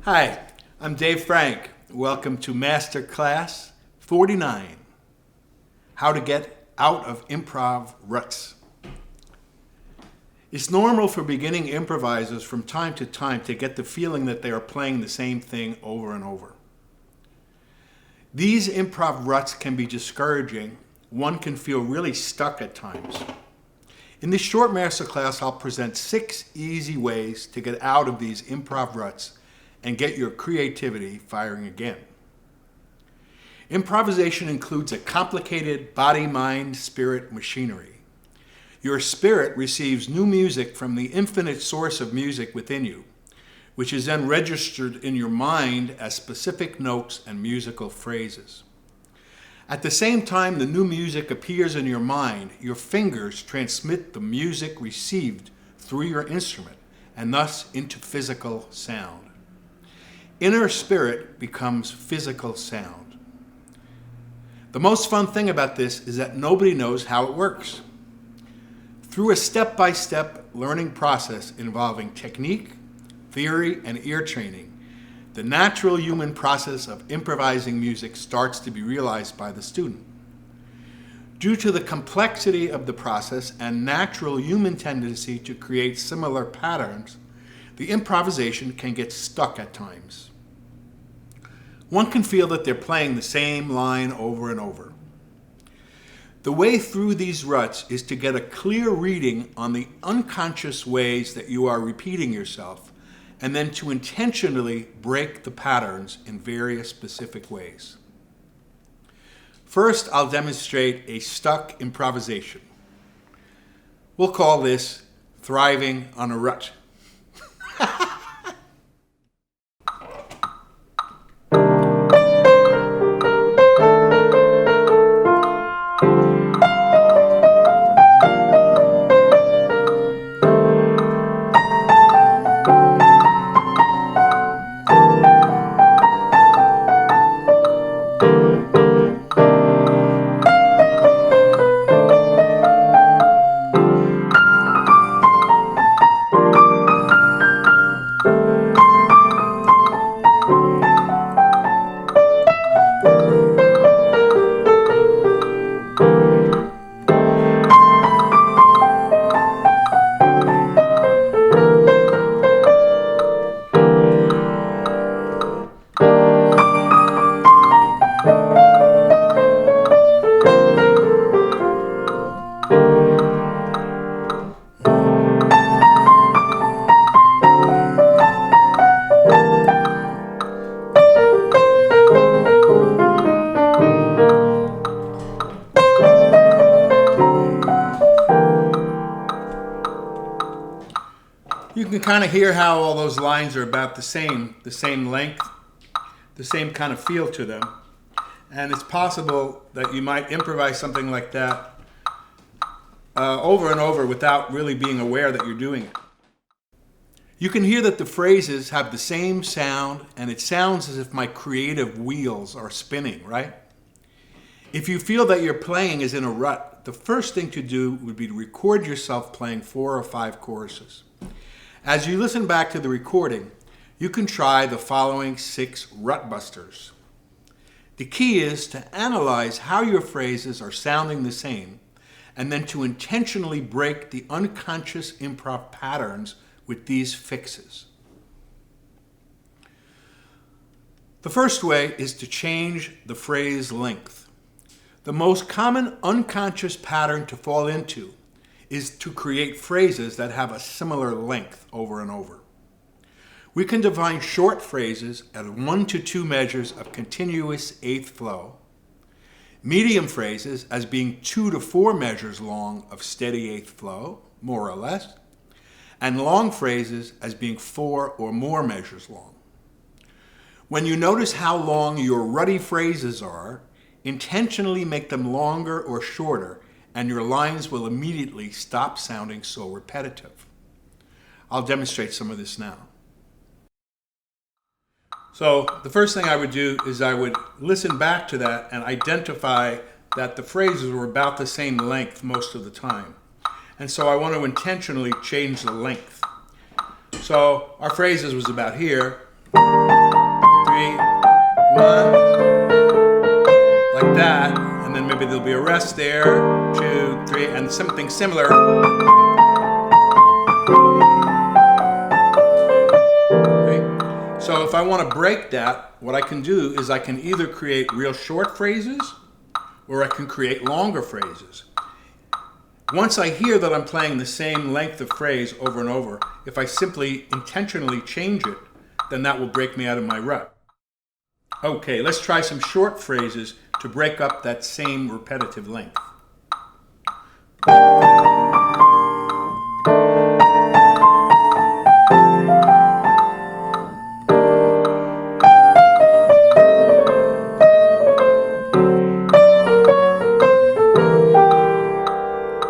Hi, I'm Dave Frank. Welcome to Master Class 49, How to Get Out of Improv Ruts. It's normal for beginning improvisers from time to time to get the feeling that they are playing the same thing over and over. These improv ruts can be discouraging. One can feel really stuck at times. In this short masterclass, I'll present 6 easy ways to get out of these improv ruts and get your creativity firing again. Improvisation includes a complicated body, mind, spirit machinery. Your spirit receives new music from the infinite source of music within you, which is then registered in your mind as specific notes and musical phrases. At the same time the new music appears in your mind, your fingers transmit the music received through your instrument and thus into physical sound. Inner spirit becomes physical sound. The most fun thing about this is that nobody knows how it works. Through a step-by-step learning process involving technique, theory, and ear training, the natural human process of improvising music starts to be realized by the student. Due to the complexity of the process and natural human tendency to create similar patterns, the improvisation can get stuck at times. One can feel that they're playing the same line over and over. The way through these ruts is to get a clear reading on the unconscious ways that you are repeating yourself, and then to intentionally break the patterns in various specific ways. First, I'll demonstrate a stuck improvisation. We'll call this thriving on a rut. You can kind of hear how all those lines are about the same length, the same kind of feel to them. And it's possible that you might improvise something like that over and over without really being aware that you're doing it. You can hear that the phrases have the same sound, and it sounds as if my creative wheels are spinning, right? If you feel that your playing is in a rut, the first thing to do would be to record yourself playing 4 or 5 choruses. As you listen back to the recording, you can try the following 6 rut busters. The key is to analyze how your phrases are sounding the same, and then to intentionally break the unconscious improv patterns with these fixes. The first way is to change the phrase length. The most common unconscious pattern to fall into is to create phrases that have a similar length over and over. We can define short phrases as 1 to 2 measures of continuous eighth flow, medium phrases as being 2 to 4 measures long of steady eighth flow, more or less, and long phrases as being 4 or more measures long. When you notice how long your rutty phrases are, intentionally make them longer or shorter, and your lines will immediately stop sounding so repetitive. I'll demonstrate some of this now. So the first thing I would do is I would listen back to that and identify that the phrases were about the same length most of the time. And so I want to intentionally change the length. So our phrases was about here. 1, like that, and then maybe there'll be a rest there, 2, 3, and something similar. Okay. So if I want to break that, what I can do is I can either create real short phrases or I can create longer phrases. Once I hear that I'm playing the same length of phrase over and over, if I simply intentionally change it, then that will break me out of my rut. Okay, let's try some short phrases to break up that same repetitive length.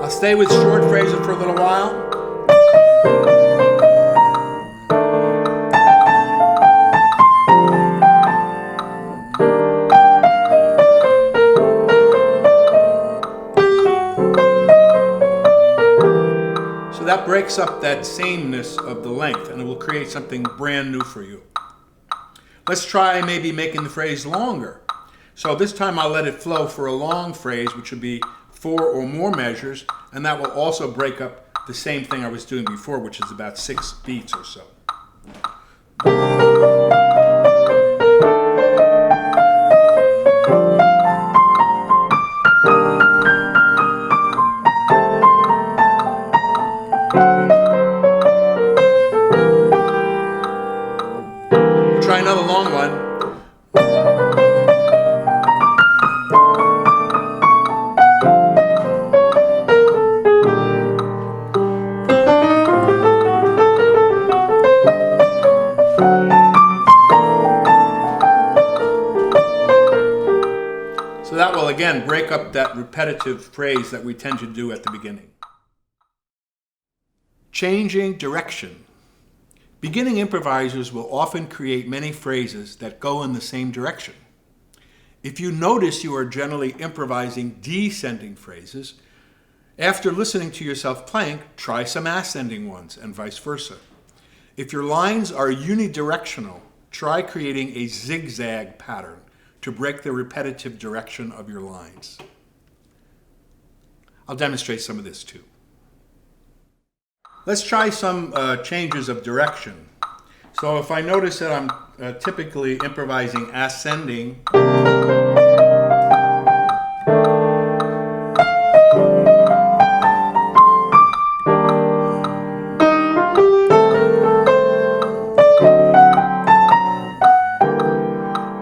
I'll stay with short phrases for a little while. So that breaks up that sameness of the length, and it will create something brand new for you. Let's try maybe making the phrase longer. So this time I'll let it flow for a long phrase, which would be 4 or more measures, and that will also break up the same thing I was doing before, which is about 6 beats or so. Try another long one. So that will again break up that repetitive phrase that we tend to do at the beginning. Changing direction. Beginning improvisers will often create many phrases that go in the same direction. If you notice you are generally improvising descending phrases, after listening to yourself playing, try some ascending ones and vice versa. If your lines are unidirectional, try creating a zigzag pattern to break the repetitive direction of your lines. I'll demonstrate some of this too. Let's try some changes of direction. So if I notice that I'm typically improvising ascending,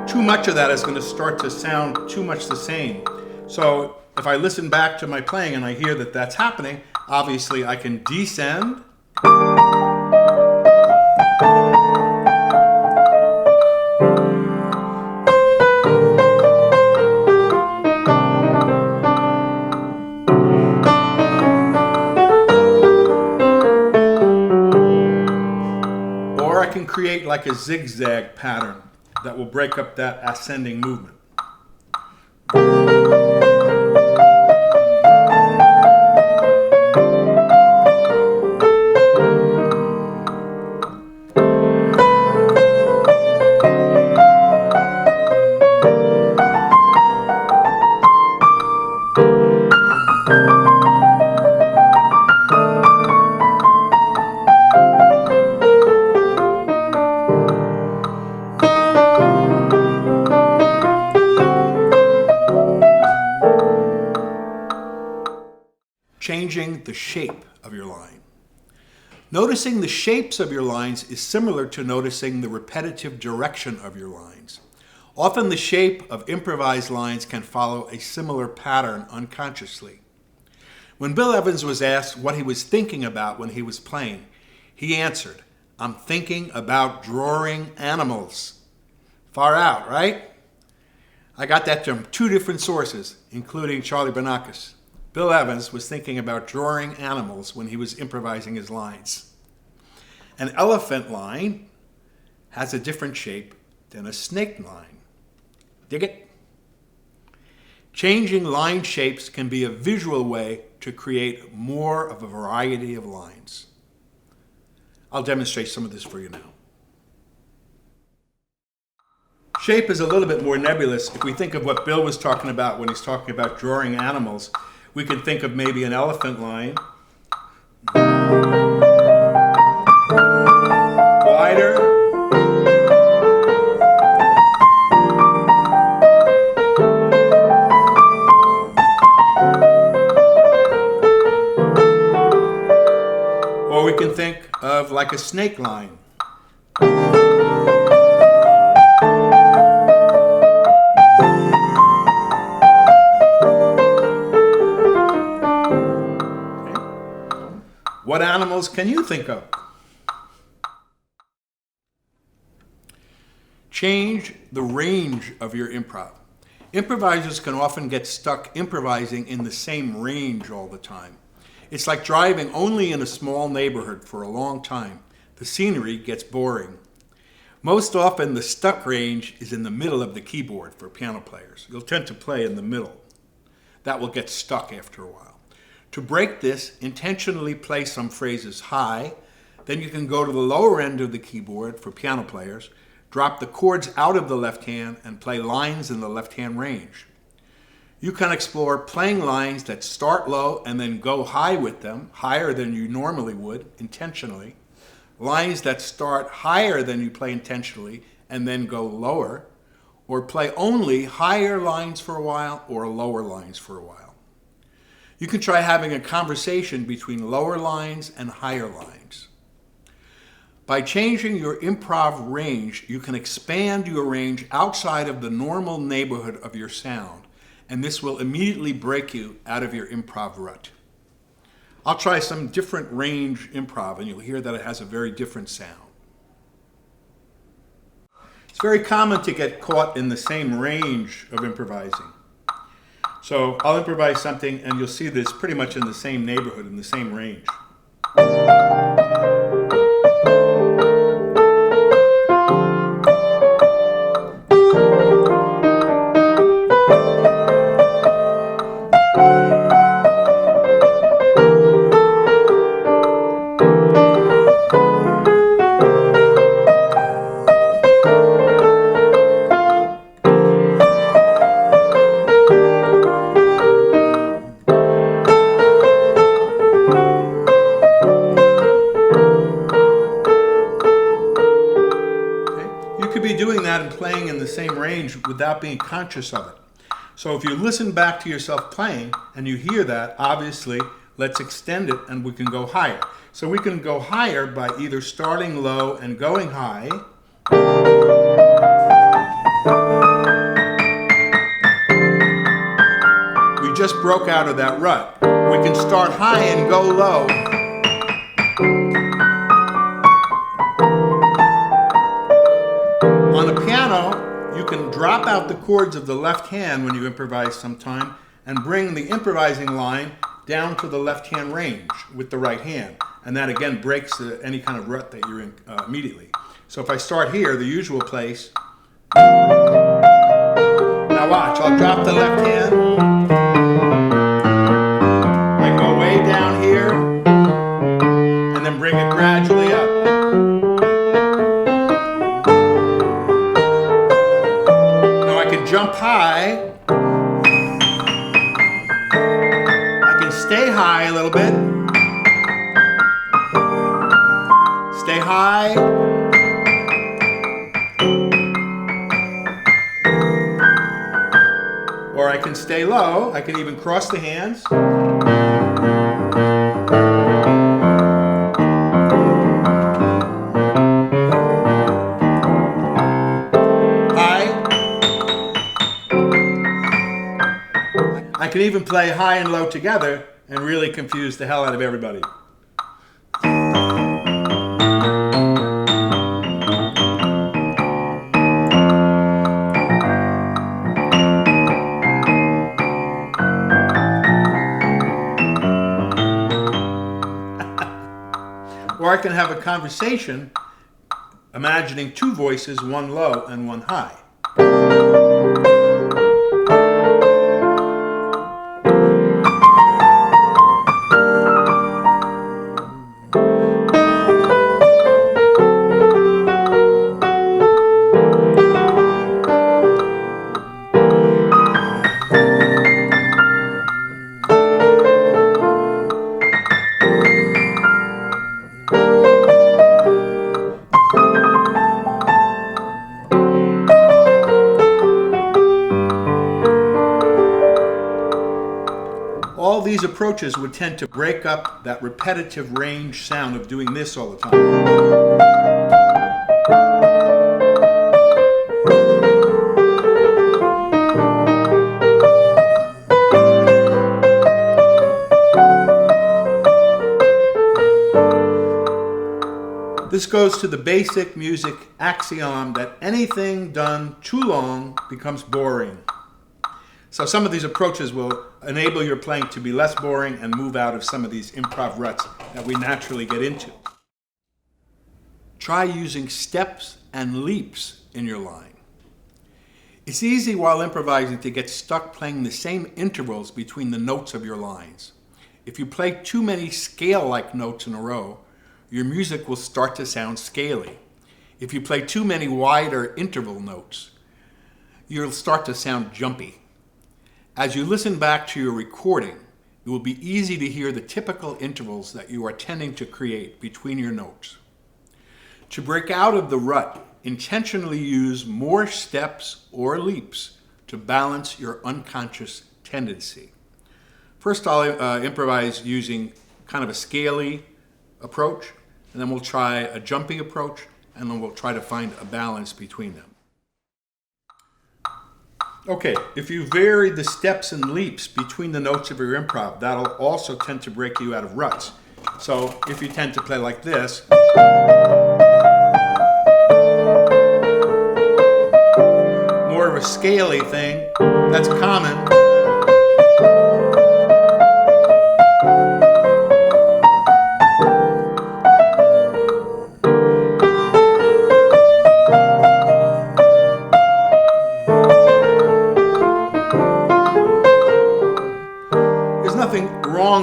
too much of that is going to start to sound too much the same. So if I listen back to my playing and I hear that that's happening, obviously I can descend, or I can create like a zigzag pattern that will break up that ascending movement. Changing the shape of your line. Noticing the shapes of your lines is similar to noticing the repetitive direction of your lines. Often the shape of improvised lines can follow a similar pattern unconsciously. When Bill Evans was asked what he was thinking about when he was playing, he answered, "I'm thinking about drawing animals." Far out, right? I got that from 2 different sources, including Charlie Banakis. Bill Evans was thinking about drawing animals when he was improvising his lines. An elephant line has a different shape than a snake line. Dig it? Changing line shapes can be a visual way to create more of a variety of lines. I'll demonstrate some of this for you now. Shape is a little bit more nebulous. If we think of what Bill was talking about when he's talking about drawing animals, we can think of maybe an elephant line. Glider. Or we can think of like a snake line. What animals can you think of? Change the range of your improv. Improvisers can often get stuck improvising in the same range all the time. It's like driving only in a small neighborhood for a long time. The scenery gets boring. Most often, the stuck range is in the middle of the keyboard for piano players. You'll tend to play in the middle. That will get stuck after a while. To break this, intentionally play some phrases high. Then you can go to the lower end of the keyboard for piano players, drop the chords out of the left hand, and play lines in the left hand range. You can explore playing lines that start low and then go high with them, higher than you normally would, intentionally. Lines that start higher than you play intentionally and then go lower, or play only higher lines for a while or lower lines for a while. You can try having a conversation between lower lines and higher lines. By changing your improv range, you can expand your range outside of the normal neighborhood of your sound, and this will immediately break you out of your improv rut. I'll try some different range improv, and you'll hear that it has a very different sound. It's very common to get caught in the same range of improvising. So I'll improvise something, and you'll see this pretty much in the same neighborhood, in the same range. Doing that and playing in the same range without being conscious of it. So if you listen back to yourself playing and you hear that, obviously, let's extend it and we can go higher. So we can go higher by either starting low and going high, we just broke out of that rut. We can start high and go low. On a piano, you can drop out the chords of the left hand when you improvise sometime and bring the improvising line down to the left hand range with the right hand. And that again breaks any kind of rut that you're in immediately. So if I start here, the usual place. Now watch, I'll drop the left hand. I go way down here and then bring it gradually up. Jump high. I can stay high a little bit. Stay high. Or I can stay low. I can even cross the hands. I can even play high and low together and really confuse the hell out of everybody. Or I can have a conversation imagining two voices, one low and one high. all these approaches would tend to break up that repetitive range sound of doing this all the time. This goes to the basic music axiom that anything done too long becomes boring. So some of these approaches will enable your playing to be less boring and move out of some of these improv ruts that we naturally get into. Try using steps and leaps in your line. It's easy while improvising to get stuck playing the same intervals between the notes of your lines. If you play too many scale-like notes in a row, your music will start to sound scaly. If you play too many wider interval notes, you'll start to sound jumpy. As you listen back to your recording, it will be easy to hear the typical intervals that you are tending to create between your notes. To break out of the rut, intentionally use more steps or leaps to balance your unconscious tendency. First, I'll improvise using kind of a scaly approach, and then we'll try a jumpy approach, and then we'll try to find a balance between them. Okay, if you vary the steps and leaps between the notes of your improv, that'll also tend to break you out of ruts. So if you tend to play like this, more of a scaly thing, that's common.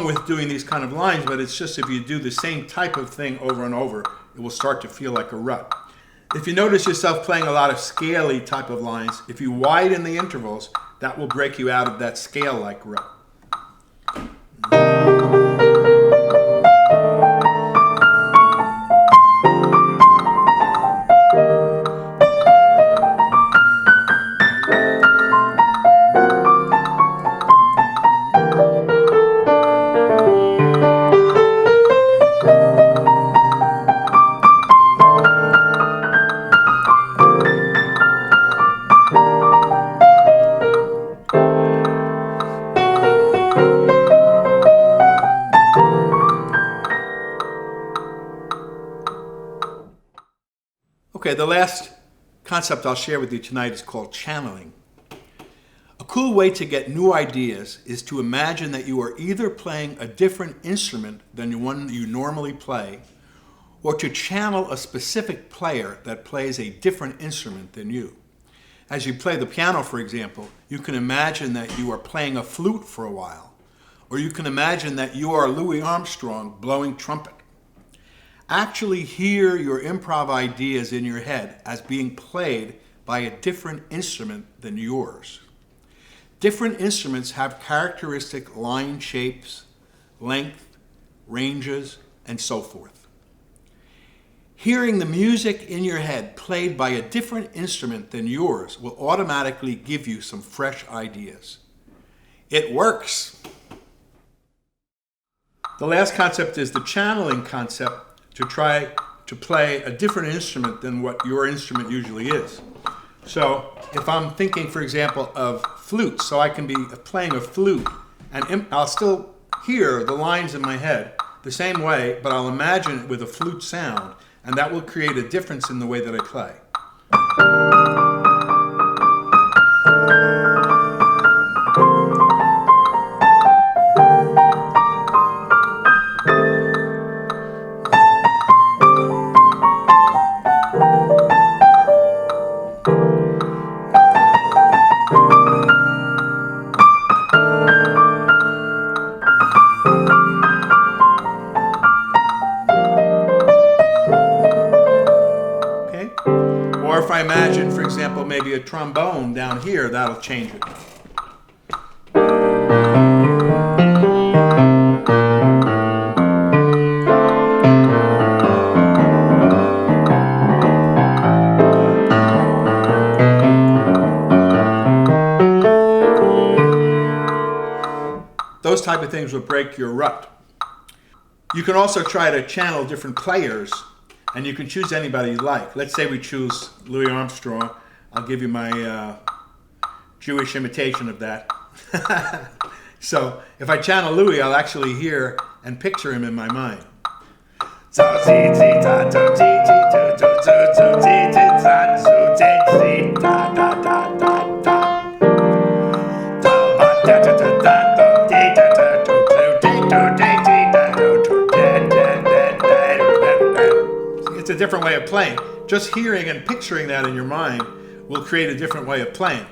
With doing these kind of lines, but it's just if you do the same type of thing over and over, it will start to feel like a rut. If you notice yourself playing a lot of scaly type of lines, if you widen the intervals, that will break you out of that scale-like rut. Okay, the last concept I'll share with you tonight is called channeling. A cool way to get new ideas is to imagine that you are either playing a different instrument than the one you normally play, or to channel a specific player that plays a different instrument than you. As you play the piano, for example, you can imagine that you are playing a flute for a while, or you can imagine that you are Louis Armstrong blowing trumpet. Actually hear your improv ideas in your head as being played by a different instrument than yours. Different instruments have characteristic line shapes, length, ranges, and so forth. Hearing the music in your head played by a different instrument than yours will automatically give you some fresh ideas. It works! The last concept is the channeling concept, to try to play a different instrument than what your instrument usually is. So if I'm thinking, for example, of flute, so I can be playing a flute, and I'll still hear the lines in my head the same way, but I'll imagine it with a flute sound, and that will create a difference in the way that I play. Or if I imagine, for example, maybe a trombone down here, that'll change it. those type of things will break your rut. You can also try to channel different players, and you can choose anybody you like. Let's say we choose Louis Armstrong. I'll give you my Jewish imitation of that. So if I channel Louis, I'll actually hear and picture him in my mind. It's a different way of playing. Just hearing and picturing that in your mind will create a different way of playing.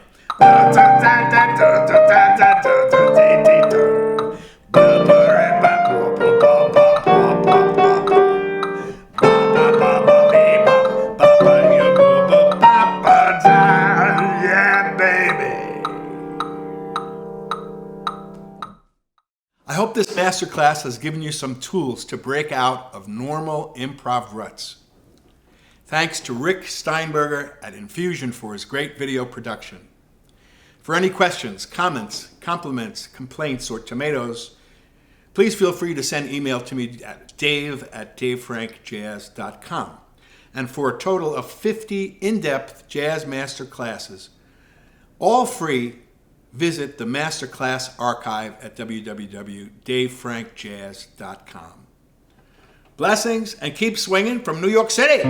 I hope this masterclass has given you some tools to break out of normal improv ruts. Thanks to Rick Steinberger at Infusion for his great video production. For any questions, comments, compliments, complaints, or tomatoes, please feel free to send email to me at dave@davefrankjazz.com. And for a total of 50 in-depth jazz master classes, all free, visit the Masterclass archive at www.davefrankjazz.com. Blessings, and keep swinging from New York City.